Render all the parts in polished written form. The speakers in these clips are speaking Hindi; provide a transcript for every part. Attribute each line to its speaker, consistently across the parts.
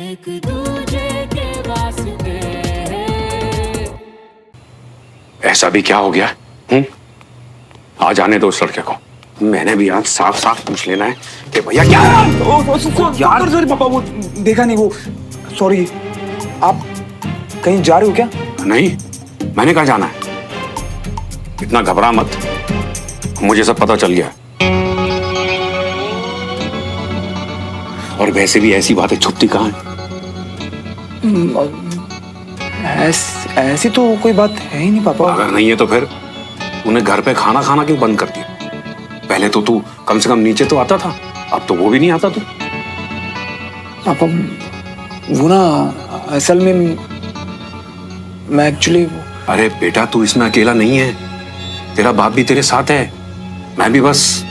Speaker 1: एक दूजे के वास्ते।
Speaker 2: ऐसा भी क्या हो गया? आ जाने दो उस लड़के को। मैंने भी आज साफ साफ पूछ लेना है कि भैया क्या
Speaker 3: यार सॉरी पापा, वो देखा नहीं, वो सॉरी। आप कहीं जा रहे हो क्या?
Speaker 2: नहीं, मैंने कहा जाना है। इतना घबरा मत, मुझे सब पता चल गया। और वैसे भी ऐसी बातें छुपती कहाँ है?
Speaker 3: ऐसी तो कोई बात है ही नहीं पापा।
Speaker 2: अगर नहीं है तो फिर उन्हें घर पे खाना खाना क्यों बंद कर दिया? पहले तो तू कम से कम नीचे तो आता था, अब तो वो भी नहीं आता तू।
Speaker 3: पापा वो ना, असल में मैं एक्चुअली।
Speaker 2: अरे बेटा, तू इसमें अकेला नहीं है, तेरा बाप भी तेरे साथ है। मैं भी बस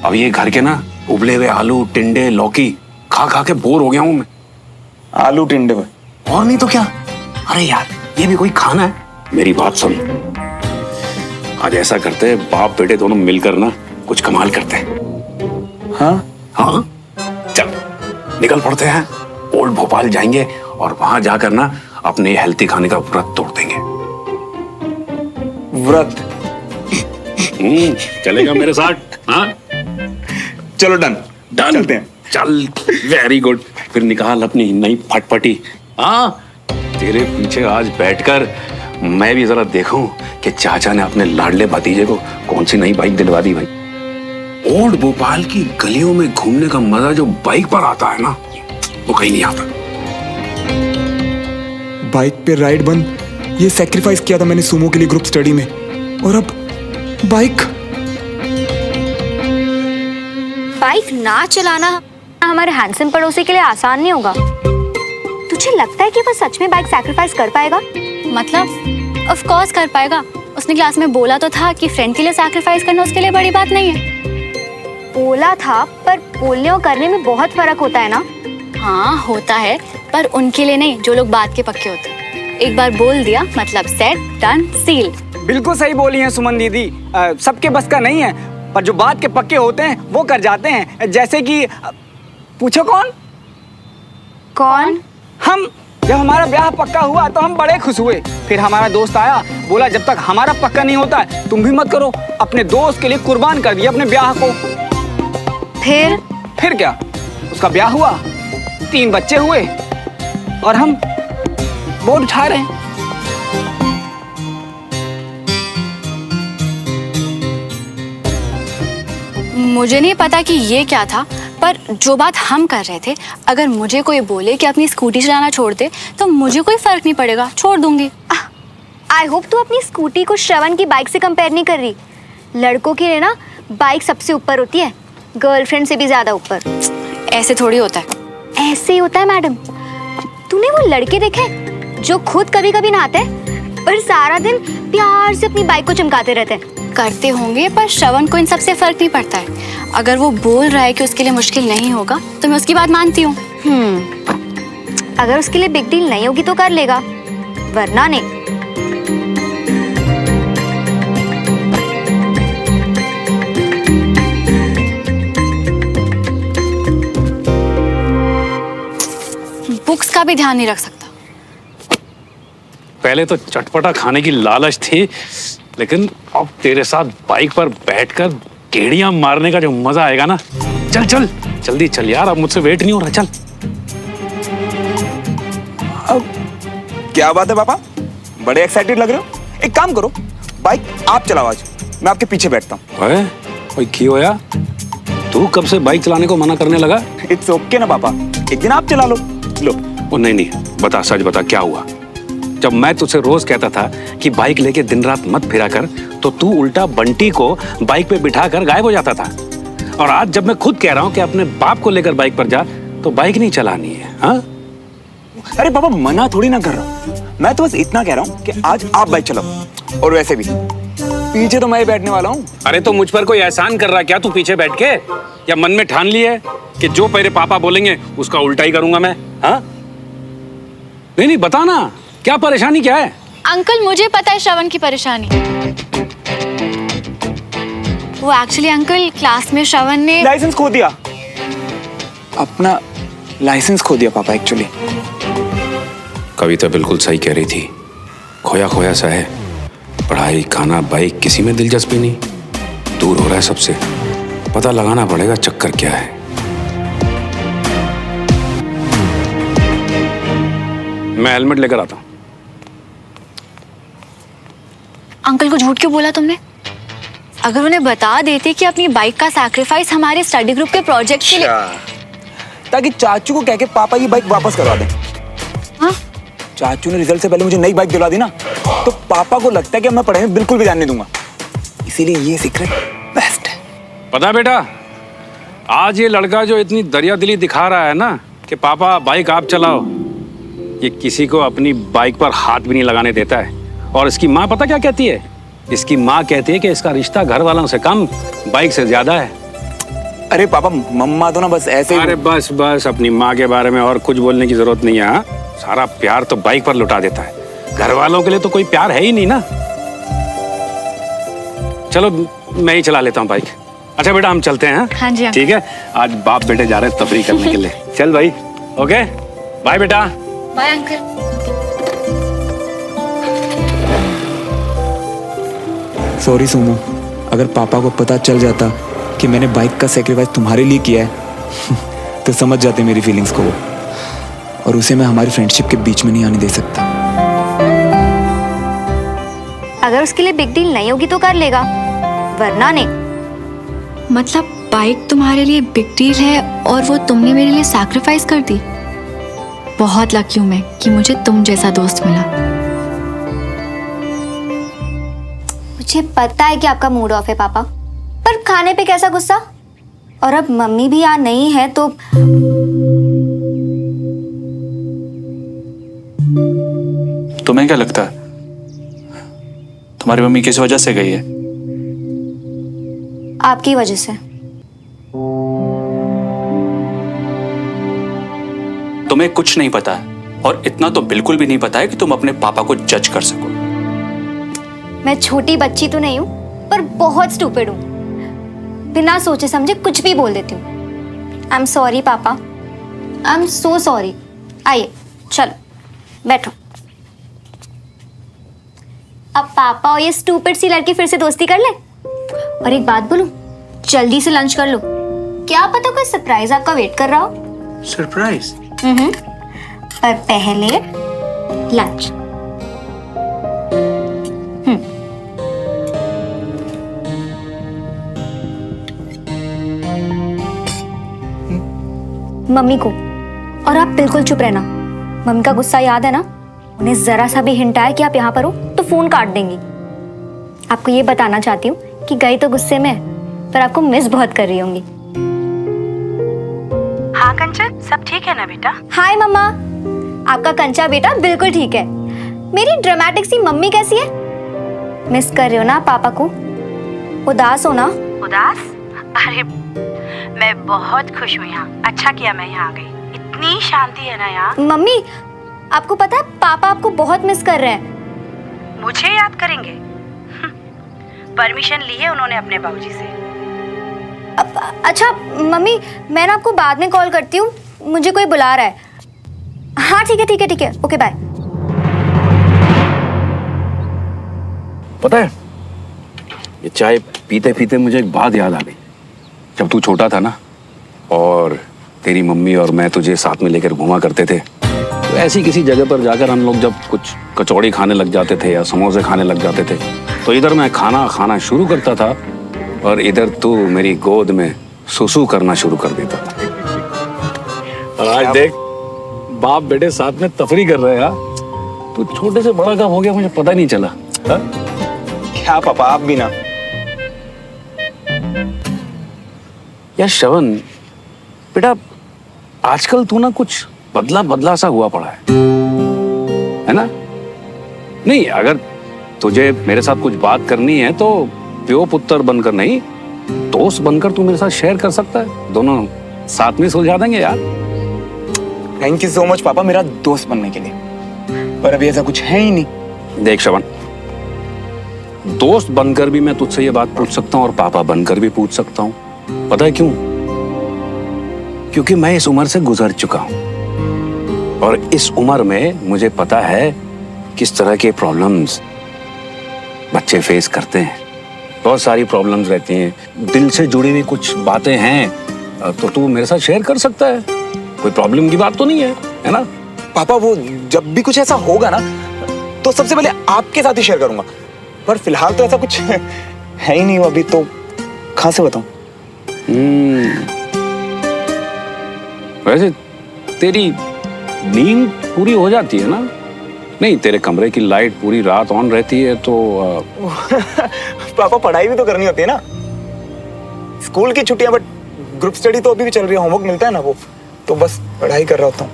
Speaker 2: अब ये घर के ना उबले हुए आलू टिंडे लौकी खा खा के बोर हो गया हूं मैं।
Speaker 3: आलू टिंडे में
Speaker 2: और नहीं तो क्या। अरे यार, ये भी कोई खाना है? मेरी बात सुन, आज ऐसा करते हैं, बाप बेटे दोनों मिलकर ना कुछ कमाल करते हैं।
Speaker 3: हाँ
Speaker 2: हाँ, चल निकल पड़ते हैं। ओल्ड भोपाल जाएंगे और वहां जाकर ना अपने हेल्थी खाने का व्रत तोड़ देंगे।
Speaker 3: व्रत?
Speaker 2: चलेगा मेरे साथ? हाँ
Speaker 3: चलो डन
Speaker 2: डन,
Speaker 3: चलते हैं।
Speaker 2: चल, वेरी गुड। फिर निकाल अपनी नई फटफटी। हाँ, तेरे पीछे आज बैठकर मैं भी जरा देखूं कि चाचा ने अपने लाडले भतीजे को कौन सी नई बाइक दिलवा दी भाई। ओल्ड भोपाल की गलियों में घूमने का मजा जो बाइक पर आता है ना, वो कहीं नहीं आता।
Speaker 3: बाइक पे राइड बंद, ये सैक्रिफाइस किया था मैंने सुमो के लिए ग्रुप स्टडी में, और अब बाइक
Speaker 4: ना चलाना हमारे हैंडसम पड़ोसी के लिए आसान नहीं होगा। तुझे लगता है कि वो सच में बाइक सैक्रिफाइस कर पाएगा?
Speaker 5: मतलब ऑफ कोर्स कर पाएगा। उसने क्लास में बोला तो था कि फ्रेंड के लिए सैक्रिफाइस करना उसके लिए बड़ी बात नहीं है।
Speaker 4: बोला था, पर बोलने और करने में बहुत फर्क होता है ना।
Speaker 5: हाँ होता है, पर उनके लिए नहीं जो लोग बात के पक्के होते हैं। एक बार बोल दिया मतलब सेट डन सील।
Speaker 6: बिल्कुल सही बोली हैं सुमन दीदी। सबके बस का नहीं है, पर जो बात के पक्के होते हैं वो कर जाते हैं। जैसे कि पूछो कौन?
Speaker 4: कौन?
Speaker 6: हम। जब हमारा ब्याह पक्का हुआ तो हम बड़े खुश हुए। फिर हमारा दोस्त आया, बोला जब तक हमारा पक्का नहीं होता है तुम भी मत करो। अपने दोस्त के लिए कुर्बान कर दिया अपने ब्याह को। फिर क्या, उसका ब्याह हुआ, 3 बच्चे हुए, और हम बोझ उठा रहे हैं।
Speaker 5: मुझे नहीं पता कि ये क्या था, पर जो बात हम कर रहे थे, अगर मुझे कोई बोले कि अपनी स्कूटी चलाना छोड़ दे तो मुझे कोई फर्क नहीं पड़ेगा, छोड़ दूंगी।
Speaker 4: आई होप तू अपनी स्कूटी को श्रवण की बाइक से कंपेयर नहीं कर रही। लड़कों के लिए ना बाइक सबसे ऊपर होती है, गर्लफ्रेंड से भी ज्यादा ऊपर।
Speaker 5: ऐसे थोड़ी होता है।
Speaker 4: ऐसे ही होता है मैडम। तूने वो लड़के देखे जो खुद कभी कभी नहाते पर सारा दिन प्यार से अपनी बाइक को चमकाते रहते हैं?
Speaker 5: करते होंगे, पर श्रवण को इन सब से फर्क नहीं पड़ता है। अगर वो बोल रहा है कि उसके लिए मुश्किल नहीं होगा तो मैं उसकी बात मानती हूँ।
Speaker 4: अगर उसके लिए बिग डील नहीं होगी तो कर लेगा, वरना नहीं।
Speaker 5: बुक्स का भी ध्यान नहीं रख सकता।
Speaker 2: पहले तो चटपटा खाने की लालच थी, लेकिन अब तेरे साथ बाइक पर बैठकर गेड़ियां मारने का जो मजा आएगा ना। चल चल जल्दी चल यार, अब मुझसे वेट नहीं हो रहा। चल।
Speaker 3: क्या बात है पापा, बड़े एक्साइटेड लग रहे हो। एक काम करो, बाइक आप चलाओ, आज मैं आपके पीछे बैठता हूँ।
Speaker 2: कोई क्यों होया? तू कब से बाइक चलाने को मना करने लगा?
Speaker 3: इट्स ओके ना पापा, एक दिन आप चला लो।
Speaker 2: ओ नहीं, बता, सच बता, क्या हुआ? जब मैं तुझसे रोज कहता था कि बाइक लेके दिन रात मत फिरा कर, तो तू उल्टा बंटी को बाइक पे बिठा कर गायब हो जाता था। और आज जब मैं खुद कह रहा हूँ कि अपने बाप को लेकर बाइक पर जा, तो बाइक नहीं चलानी है। हाँ?
Speaker 3: अरे पापा, मना थोड़ी ना कर रहा हूँ, मैं तो बस इतना कह रहा हूँ कि आज आप बाइक चलाओ। और वैसे भी पीछे तो मैं ही बैठने वाला हूँ।
Speaker 2: अरे तो मुझ पर कोई एहसान कर रहा क्या तू पीछे बैठ के? या मन में ठान ली है कि जो मेरे पापा बोलेंगे उसका उल्टा ही करूंगा मैं? हाँ? नहीं, बता ना, क्या परेशानी क्या है?
Speaker 5: अंकल मुझे पता है श्रवण की परेशानी। वो एक्चुअली अंकल क्लास में श्रवण ने
Speaker 3: लाइसेंस खो दिया अपना। लाइसेंस खो दिया पापा एक्चुअली।
Speaker 2: कविता बिल्कुल सही कह रही थी, खोया खोया सा है। पढ़ाई, खाना, बाइक, किसी में दिलचस्पी नहीं, दूर हो रहा है सबसे। पता लगाना पड़ेगा चक्कर क्या है। मैं हेलमेट लेकर आता हूँ।
Speaker 5: अंकल को झूठ क्यों बोला तुमने? अगर उन्हें बता देते कि अपनी बाइक का सैक्रिफाइस हमारे स्टडी ग्रुप के प्रोजेक्ट के लिए,
Speaker 3: ताकि चाचू को कह के पापा की बाइक वापस करवा दें।
Speaker 5: हाँ?
Speaker 3: चाचू ने रिजल्ट से पहले मुझे नई बाइक दिला दी ना, तो पापा को लगता है कि अब मैं पढ़ाई में बिल्कुल भी ध्यान नहीं दूंगा। इसीलिए ये सीक्रेट बेस्ट है।
Speaker 2: पता है बेटा, आज ये लड़का जो इतनी दरियादिली दिखा रहा है ना कि पापा बाइक आप चलाओ, ये किसी को अपनी बाइक पर हाथ भी नहीं लगाने देता है। और इसकी माँ पता क्या कहती है? इसकी माँ कहती है कि इसका रिश्ता घर वालों से कम, बाइक से ज्यादा है।
Speaker 3: अरे पापा, मम्मा तो ना बस ऐसे ही।
Speaker 2: अरे बस बस, अपनी माँ के बारे में और कुछ बोलने की जरूरत नहीं है। हाँ? सारा प्यार तो बाइक पर लुटा देता है। घर वालों के लिए तो कोई प्यार है ही नहीं ना। चलो मैं ही चला लेता हूँ बाइक। अच्छा बेटा, हम चलते हैं।
Speaker 5: हाँ जी,
Speaker 2: ठीक है, आज बाप बेटे जा रहे हैं तफरीह करने के लिए। चल भाई, ओके बाय बेटा।
Speaker 5: Bye uncle.
Speaker 3: सॉरी सोमू, अगर पापा को पता चल जाता कि मैंने बाइक का सेक्रीफाइस तुम्हारे लिए किया है तो समझ जाते मेरी फीलिंग्स को वो, और उसे मैं हमारी फ्रेंडशिप के बीच में नहीं आने दे सकता।
Speaker 4: अगर उसके लिए बिग डील नहीं होगी तो कर लेगा, वरना नहीं।
Speaker 5: मतलब बाइक तुम्हारे लिए बिग डील है और वो तुमने मेरे लिए सैक्रिफाइस कर दी। बहुत लकी हूं मैं कि मुझे तुम जैसा दोस्त मिला।
Speaker 4: मुझे पता है कि आपका मूड ऑफ है पापा, पर खाने पे कैसा गुस्सा? और अब मम्मी भी यहाँ नहीं है तो
Speaker 7: तुम्हें क्या लगता है तुम्हारी मम्मी किस वजह से गई है?
Speaker 4: आपकी वजह से।
Speaker 7: तुम्हें कुछ नहीं पता है, और इतना तो बिल्कुल भी नहीं पता है कि तुम अपने पापा को जज कर सको।
Speaker 4: मैं छोटी बच्ची तो नहीं हूँ, पर बहुत स्टूपिड हूँ। बिना सोचे समझे कुछ भी बोल देती हूँ। आई एम सॉरी पापा, आई एम सो सॉरी। आइए चलो बैठो। अब पापा और ये स्टूपिड सी लड़की फिर से दोस्ती कर ले। और एक बात बोलूं, जल्दी से लंच कर लो, क्या पता कोई सरप्राइज आपका वेट कर रहा हो।
Speaker 7: सरप्राइज?
Speaker 4: पर पहले लंच। मम्मी को, और आप बिल्कुल चुप रहना। मम्मी का गुस्सा याद है ना, उन्हें जरा सा भी हिंट आया कि आप यहाँ पर हो तो फोन काट देंगी। आपको ये बताना चाहती हूँ कि गई तो गुस्से में, पर आपको मिस बहुत कर रही होंगी।
Speaker 8: हाँ कंचन, सब ठीक है ना बेटा?
Speaker 4: हाय मम्मा, आपका कंचा बेटा बिल्कुल ठीक है। मेरी ड्रामेटिक सी मम्मी कैसी है? मिस कर रहे हो ना पापा को? उदास हो ना?
Speaker 8: उदास? अरे मैं बहुत खुश हूँ यहाँ। अच्छा किया मैं यहाँ आ गई, इतनी शांति है ना यहाँ।
Speaker 4: मम्मी, आपको पता है पापा आपको बहुत मिस कर रहे हैं।
Speaker 8: मुझे याद करेंगे? परमिशन ली है उन्होंने अपने बाबूजी से।
Speaker 4: अच्छा मम्मी, मैं ना आपको बाद में कॉल करती हूँ, मुझे कोई बुला रहा है। हाँ ठीक है ठीक है ठीक है, ओके बाय।
Speaker 2: पता है, ये चाय पीते पीते मुझे एक बात याद आ गई। जब तू छोटा था ना, और तेरी मम्मी और मैं तुझे साथ में लेकर घुमा करते थे, तो ऐसी किसी जगह पर जाकर हम लोग जब कुछ कचौड़ी खाने लग जाते थे या समोसे खाने लग जाते थे, तो इधर मैं खाना खाना शुरू करता था और इधर तू मेरी गोद में सुसु करना शुरू कर देता था। और आज देख, बाप बेटे साथ में तफरीह कर रहे हैं। तू छोटे से बड़ा कब हो गया मुझे पता नहीं चला। हा?
Speaker 3: क्या पापा, आप भी ना।
Speaker 2: यार श्रवण बेटा, आजकल तू ना कुछ बदला बदला सा हुआ पड़ा है ना? नहीं, अगर तुझे मेरे साथ कुछ बात करनी है तो प्यो पुत्र बनकर नहीं, दोस्त बनकर तू मेरे साथ शेयर कर सकता है। दोनों साथ में सुलझा देंगे यार।
Speaker 3: थैंक यू सो मच पापा मेरा दोस्त बनने के लिए, पर अभी ऐसा कुछ है ही नहीं।
Speaker 2: देख श्रवण, दोस्त बनकर भी मैं तुझसे ये बात पूछ सकता हूँ और पापा बनकर भी पूछ सकता हूँ। पता है क्यों? क्योंकि मैं इस उम्र से गुजर चुका हूं और इस उम्र में मुझे पता है किस तरह के प्रॉब्लम्स बच्चे फेस करते हैं। बहुत सारी प्रॉब्लम्स रहती हैं, दिल से जुड़ी हुई कुछ बातें हैं, तो तू मेरे साथ शेयर कर सकता है, कोई प्रॉब्लम की बात तो नहीं है ना?
Speaker 3: पापा वो जब भी कुछ ऐसा होगा ना तो सबसे पहले आपके साथ ही शेयर करूंगा, पर फिलहाल तो ऐसा कुछ है ही नहीं अभी, तो कहां से बताऊं?
Speaker 2: वैसे तेरी नींद पूरी हो जाती है ना? नहीं, तेरे कमरे की लाइट पूरी रात ऑन रहती है तो
Speaker 3: पापा पढ़ाई भी तो करनी होती है ना, स्कूल की छुट्टियां, बट ग्रुप स्टडी तो अभी भी चल रही है, होमवर्क मिलता है ना, वो तो बस पढ़ाई कर रहा होता हूँ।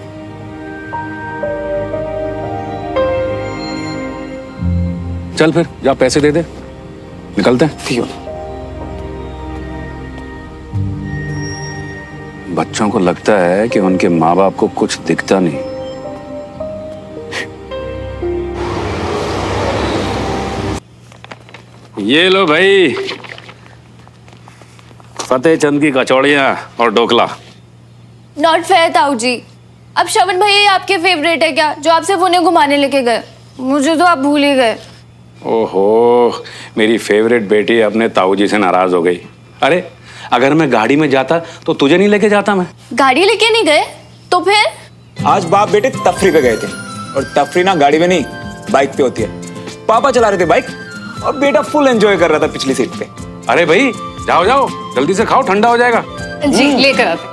Speaker 2: चल फिर जा पैसे दे दे, निकलते हैं।
Speaker 3: ठीक है।
Speaker 2: बच्चों को लगता है कि उनके माँ बाप को कुछ दिखता नहीं। ये लो भाई, फतेह चंद की कचौड़ियाँ और ढोकला।
Speaker 9: नॉट फेयर ताऊ जी, अब श्रवण भैया आपके फेवरेट है क्या, जो आपसे उन्हें घुमाने लेके गए? मुझे तो आप भूल ही गए।
Speaker 2: ओहो, मेरी फेवरेट बेटी अपने ताऊ जी से नाराज हो गई। अरे अगर मैं गाड़ी में जाता तो तुझे नहीं लेके जाता मैं?
Speaker 9: गाड़ी लेके नहीं गए तो फिर?
Speaker 3: आज बाप बेटे तफरी पे गए थे, और तफरी ना गाड़ी में नहीं बाइक पे होती है। पापा चला रहे थे बाइक और बेटा फुल एंजॉय कर रहा था पिछली सीट पे।
Speaker 2: अरे भाई जाओ जाओ, जल्दी से खाओ, ठंडा हो जाएगा।
Speaker 9: जी लेकर आते।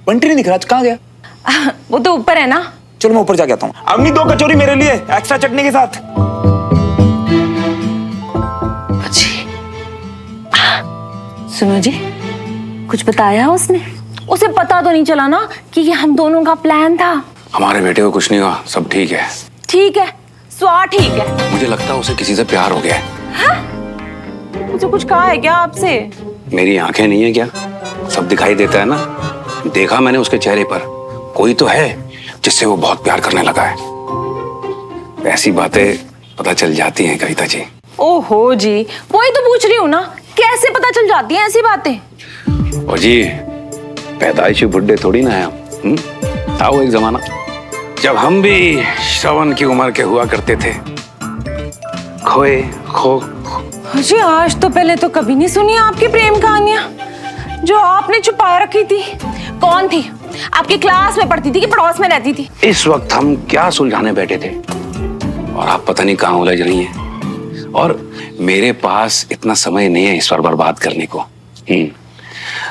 Speaker 3: बंटी नहीं दिख रहा, कहाँ गया?
Speaker 9: वो तो ऊपर है ना।
Speaker 3: चलो मैं ऊपर जाके आता हूँ। अम्मी 2 कचौरी मेरे लिए एक्स्ट्रा चटनी के साथ।
Speaker 9: सुनो जी, कुछ बताया उसने? उसे पता तो नहीं चला ना कि ये हम दोनों का प्लान था?
Speaker 2: हमारे बेटे को कुछ नहीं हुआ, सब ठीक है।
Speaker 9: ठीक है, स्वाद ठीक है।
Speaker 2: मुझे लगता है उसे किसी से प्यार हो गया है।
Speaker 9: मुझे कुछ कहा है क्या आपसे?
Speaker 2: मेरी आंखें नहीं है क्या, सब दिखाई देता है ना। देखा मैंने उसके चेहरे पर, कोई तो है जिससे वो बहुत प्यार करने लगा है। ऐसी बातें पता चल जाती हैं कविता जी।
Speaker 9: ओहो जी, वही तो पूछ रही हूँ ना, कैसे पता चल जाती हैं ऐसी बातें?
Speaker 2: और जी पैदाइशी बुड्ढे थोड़ी ना है हम। आओ एक जमाना जब हम भी श्रवण की उम्र के हुआ करते थे, खोए खो।
Speaker 9: जी आज तो पहले तो कभी नहीं सुनी आपकी प्रेम कहानियां जो आपने छुपा रखी थी। कौन थी? आपकी क्लास में पढ़ती थी कि पड़ोस में रहती थी?
Speaker 2: इस वक्त हम क्या सुलझाने बैठे थे और आप पता नहीं कहाँ उलझ रही हैं। और मेरे पास इतना समय नहीं है इस पर बर्बाद करने को।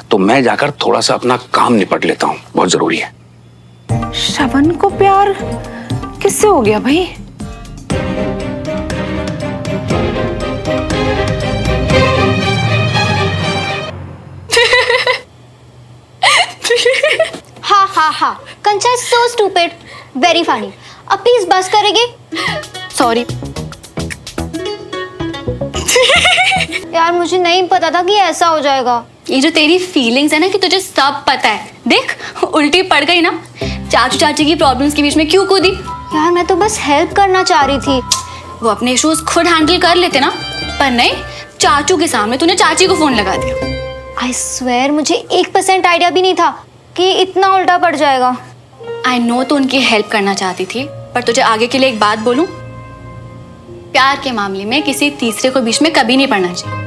Speaker 2: तो मैं जाकर थोड़ा सा अपना काम निपट लेता हूँ, बहुत जरूरी है।
Speaker 9: श्रवण को प्यार किससे हो गया भाई?
Speaker 4: हाँ हाँ हाँ, कंचा is so stupid, very funny. अब प्लीज बस करेंगे?
Speaker 5: सॉरी।
Speaker 4: यार मुझे नहीं पता था कि ऐसा हो जाएगा।
Speaker 5: ये जो तेरी फीलिंग्स है ना कि तुझे सब पता है, देख उल्टी पड़ गई ना। चाचू चाची की प्रॉब्लम्स के बीच में क्यों कूदी?
Speaker 4: यार मैं तो बस हेल्प करना चाह रही थी।
Speaker 5: वो अपने इश्यूज खुद हैंडल कर लेते ना, पर नहीं, चाचू के सामने तूने चाची को फोन लगा दिया।
Speaker 4: आई स्वेयर मुझे 1% आइडिया भी नहीं था कि इतना उल्टा पड़ जाएगा।
Speaker 5: आई नो तू उनकी हेल्प करना चाहती थी, पर तुझे आगे के लिए एक बात बोलूं, प्यार के मामले में किसी तीसरे को बीच में कभी नहीं पड़ना चाहिए।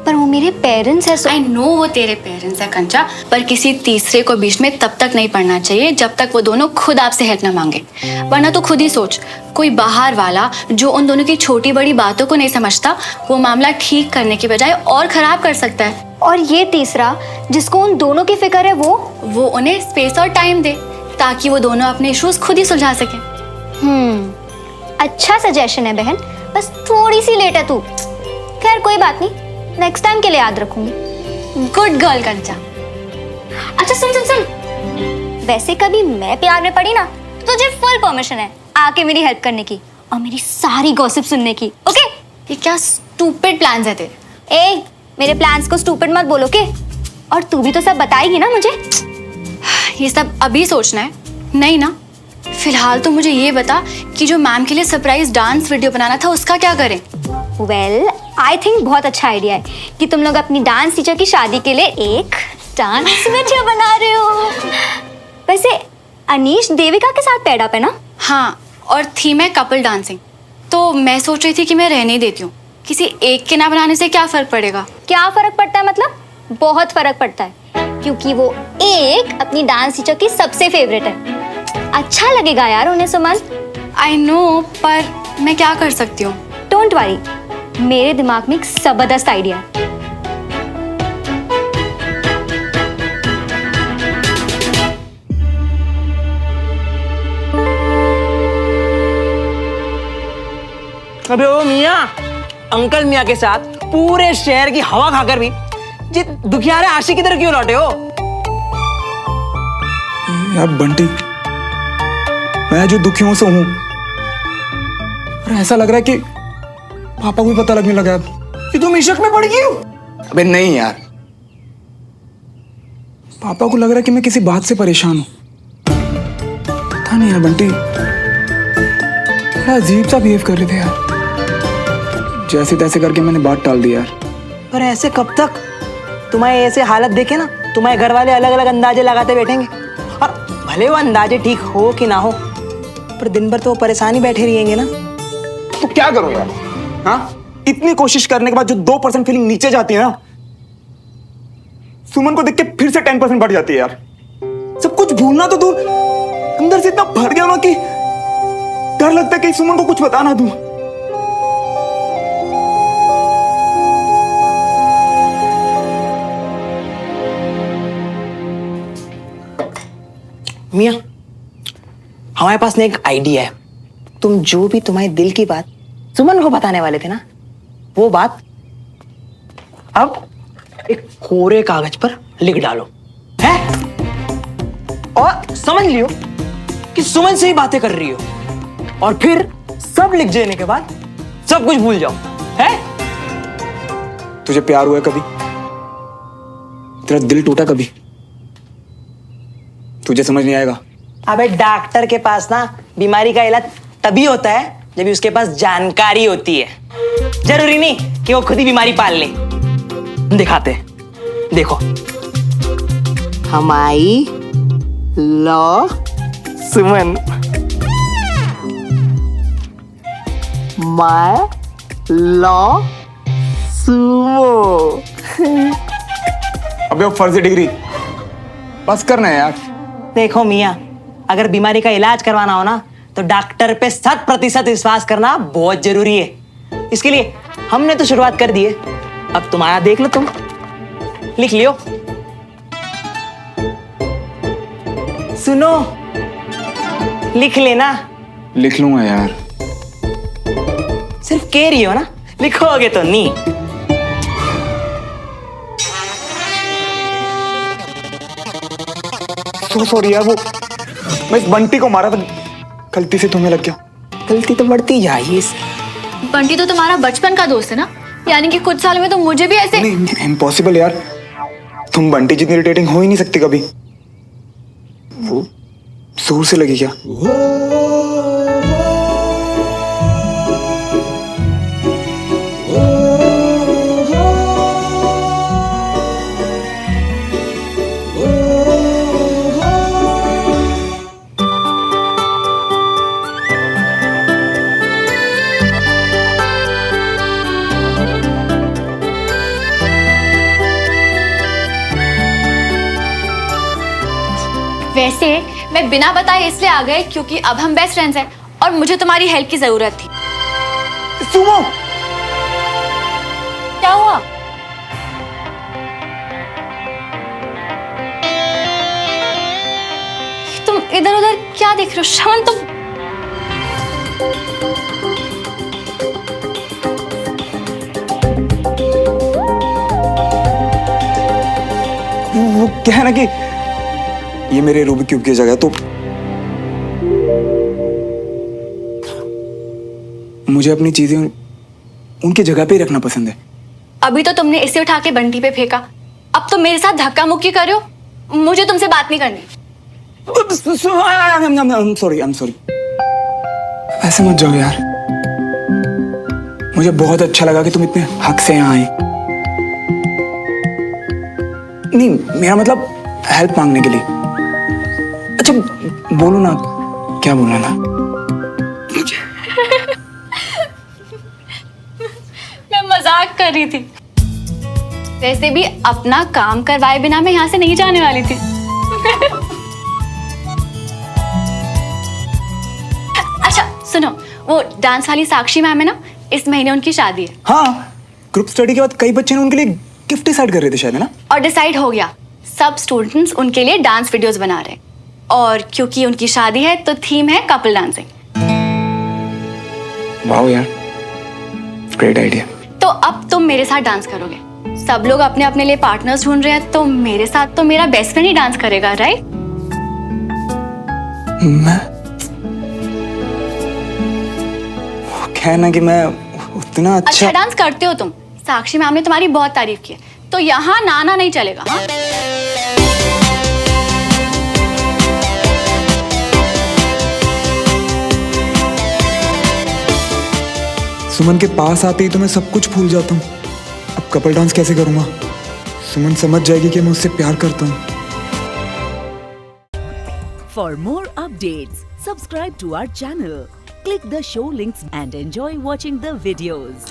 Speaker 4: पर वो मेरे पेरेंट्स हैं।
Speaker 5: आई नो वो तेरे पेरेंट्स है कंचा, पर किसी तीसरे को बीच में तब तक नहीं पड़ना चाहिए जब तक वो दोनों खुद आपसे हेल्प ना मांगे। वरना तो खुद ही सोच, कोई बाहर वाला जो उन दोनों की छोटी बड़ी बातों को नहीं समझता, वो मामला ठीक करने की बजाय और खराब कर सकता है।
Speaker 4: और ये तीसरा जिसको उन दोनों की फिक्र है, वो
Speaker 5: उन्हें स्पेस और टाइम दे ताकि वो दोनों अपने इश्यूज खुद ही सुलझा सके।
Speaker 4: अच्छा सजेशन है बहन, बस थोड़ी सी लेट है तू। खैर कोई बात नहीं, नेक्स्ट टाइम के लिए याद रखूंगी।
Speaker 5: गुड गर्ल कंचा।
Speaker 4: अच्छा सुन, वैसे कभी मैं प्यार में पड़ी ना तो तुझे फुल परमिशन है आके मेरी हेल्प करने की और मेरी सारी गॉसिप सुनने की। ओके?
Speaker 5: ये क्या स्टूपिड प्लान्स है तेरे?
Speaker 4: ए, मेरे प्लान्स को स्टूपिड मत बोलो के। और तू भी तो सब बताएगी ना मुझे?
Speaker 5: ये सब अभी सोचना है नहीं ना। फिलहाल तो मुझे ये बता कि जो मैम के लिए सरप्राइज डांस वीडियो बनाना था उसका क्या करें?
Speaker 4: वेल आई थिंक बहुत अच्छा आइडिया है कि तुम लोग अपनी डांस टीचर की शादी के लिए एक डांस वीडियो बना रहे हो। वैसे अनीश देविका के साथ पैड अप है ना?
Speaker 5: हाँ, और थीम है कपल डांसिंग। तो मैं सोच रही थी कि मैं रहने ही देती हूँ, किसी एक के ना बनाने से क्या फर्क पड़ेगा।
Speaker 4: क्या फर्क पड़ता है? मतलब बहुत फर्क पड़ता है, क्योंकि वो एक अपनी डांस टीचर की सबसे फेवरेट है। अच्छा लगेगा यार उन्हें सुमन।
Speaker 5: आई नो, पर मैं क्या कर सकती हूँ।
Speaker 4: डोंट वरी, मेरे दिमाग में एक जबरदस्त आइडिया है।
Speaker 10: अबे ओ मियाँ, अंकल मियाँ के साथ पूरे शहर की हवा खाकर भी जी दुखियारे आशिक की तरह क्यों लौटे हो?
Speaker 3: यार बंटी, मैं जो दुखियों से हूं, और ऐसा लग रहा है कि पापा को भी पता लगने लगा है
Speaker 10: कि तुम इश्क में पड़ गई हो।
Speaker 3: अबे नहीं यार, पापा को लग रहा है कि मैं किसी बात से परेशान हूं। पता नहीं यार बंटी, बड़ा अजीब सा बिहेव कर रहे थे यार। जैसे तैसे करके मैंने बात टाल दी यार।
Speaker 10: पर ऐसे कब तक? तुम्हारे ऐसे हालत देखे ना, तुम्हारे घर वाले अलग अलग अंदाजे लगाते बैठेंगे, और भले वो अंदाजे ठीक हो कि ना हो, पर दिन भर तो वो परेशान ही बैठे रहेंगे ना।
Speaker 3: तो क्या करूं यार? हाँ, इतनी कोशिश करने के बाद जो 2% फीलिंग नीचे जाती है ना, सुमन को देख के फिर से 10% बढ़ जाती है यार। सब कुछ भूलना तो दूर, अंदर से इतना भर गया ना कि डर लगता है कि सुमन को कुछ बता ना दूं।
Speaker 10: मियाँ, हमारे पास ना एक आइडिया है। तुम जो भी तुम्हारे दिल की बात सुमन को बताने वाले थे ना, वो बात अब एक कोरे कागज पर लिख डालो, है? और समझ लियो कि सुमन से ही बातें कर रही हो, और फिर सब लिख देने के बाद सब कुछ भूल जाओ, है?
Speaker 3: तुझे प्यार हुआ कभी? तेरा दिल टूटा कभी? तुझे समझ नहीं आएगा।
Speaker 10: अबे डॉक्टर के पास ना बीमारी का इलाज तभी होता है जब उसके पास जानकारी होती है। जरूरी नहीं कि वो खुद ही बीमारी पाल ले। दिखाते हैं, देखो। हमारी law Suman, my law Sumo.
Speaker 3: अबे वो फर्जी डिग्री बस करना है यार।
Speaker 10: देखो मियाँ, अगर बीमारी का इलाज करवाना हो ना, तो डॉक्टर पे 100% विश्वास करना बहुत जरूरी है। इसके लिए हमने तो शुरुआत कर दी है, अब तुम्हारा देख लो। तुम लिख लियो। सुनो, लिख लेना।
Speaker 3: लिख लूंगा यार।
Speaker 10: सिर्फ कह रही हो ना, लिखोगे तो नहीं।
Speaker 3: सॉरी यार, वो मैं इस बंटी को मारा था, गलती से तुम्हें लग गया।
Speaker 10: गलती तो बढ़ती जाएगी।
Speaker 5: बंटी तो तुम्हारा बचपन का दोस्त है ना, यानी कि कुछ साल में तो मुझे भी ऐसे।
Speaker 3: नहीं, इम्पॉसिबल यार, तुम बंटी जितनी इरिटेटिंग हो ही नहीं सकती कभी। वो जोर से लगी क्या?
Speaker 5: वैसे मैं बिना बताए इसलिए आ गए क्योंकि अब हम बेस्ट फ्रेंड्स हैं और मुझे तुम्हारी हेल्प की जरूरत थी।
Speaker 3: सुमो,
Speaker 5: क्या हुआ? तुम इधर उधर क्या देख रहे हो? श्रवण, तुम
Speaker 3: वो क्या है ना कि ये मेरे रूबिक क्यूब की जगह, तो मुझे अपनी चीजें उनकी जगह पे ही रखना पसंद है।
Speaker 5: अभी तो तुमने इसे उठा के बंटी पे फेंका, अब तो मेरे साथ धक्का मुक्की कर रहे हो। मुझे तुमसे बात नहीं करनी।
Speaker 3: I'm sorry. ऐसे मत जाओ यार, मुझे बहुत अच्छा लगा कि तुम इतने हक से यहाँ आए। नहीं, मेरा मतलब हेल्प मांगने के लिए। अच्छा बोलो ना, क्या बोलना था?
Speaker 5: मैं मजाक कर रही थी। वैसे भी अपना काम करवाए बिना मैं यहाँ से नहीं जाने वाली थी। अच्छा सुनो, वो डांस वाली साक्षी मैम है ना, इस महीने उनकी शादी है।
Speaker 3: हाँ, ग्रुप स्टडी के बाद कई बच्चे ने उनके लिए गिफ्ट डिसाइड कर रहे थे शायद, है ना?
Speaker 5: और डिसाइड हो गया, सब स्टूडेंट्स उनके लिए डांस वीडियोस बना रहे हैं। और क्योंकि उनकी शादी है तो थीम है कपल डांसिंग।
Speaker 3: वाओ यार, ग्रेट आइडिया।
Speaker 5: तो अब तुम मेरे साथ डांस करोगे। सब लोग अपने अपने लिए पार्टनर्स ढूंढ रहे हैं, तो मेरे साथ तो मेरा बेस्ट फ्रेंड ही डांस करेगा, राइट?
Speaker 3: मैं कहना कि मैं उतना
Speaker 5: अच्छा डांस करते हो तुम। साक्षी मैम ने तुम्हारी बहुत तारीफ की है, तो यहाँ नाना नहीं चलेगा। हाँ?
Speaker 3: सुमन के पास आते ही तो मैं सब कुछ भूल जाता हूँ। अब कपल डांस कैसे करूँगा? सुमन समझ जाएगी कि मैं उससे प्यार करता हूँ।
Speaker 11: For more updates, subscribe to our channel, click the show links and enjoy watching the videos.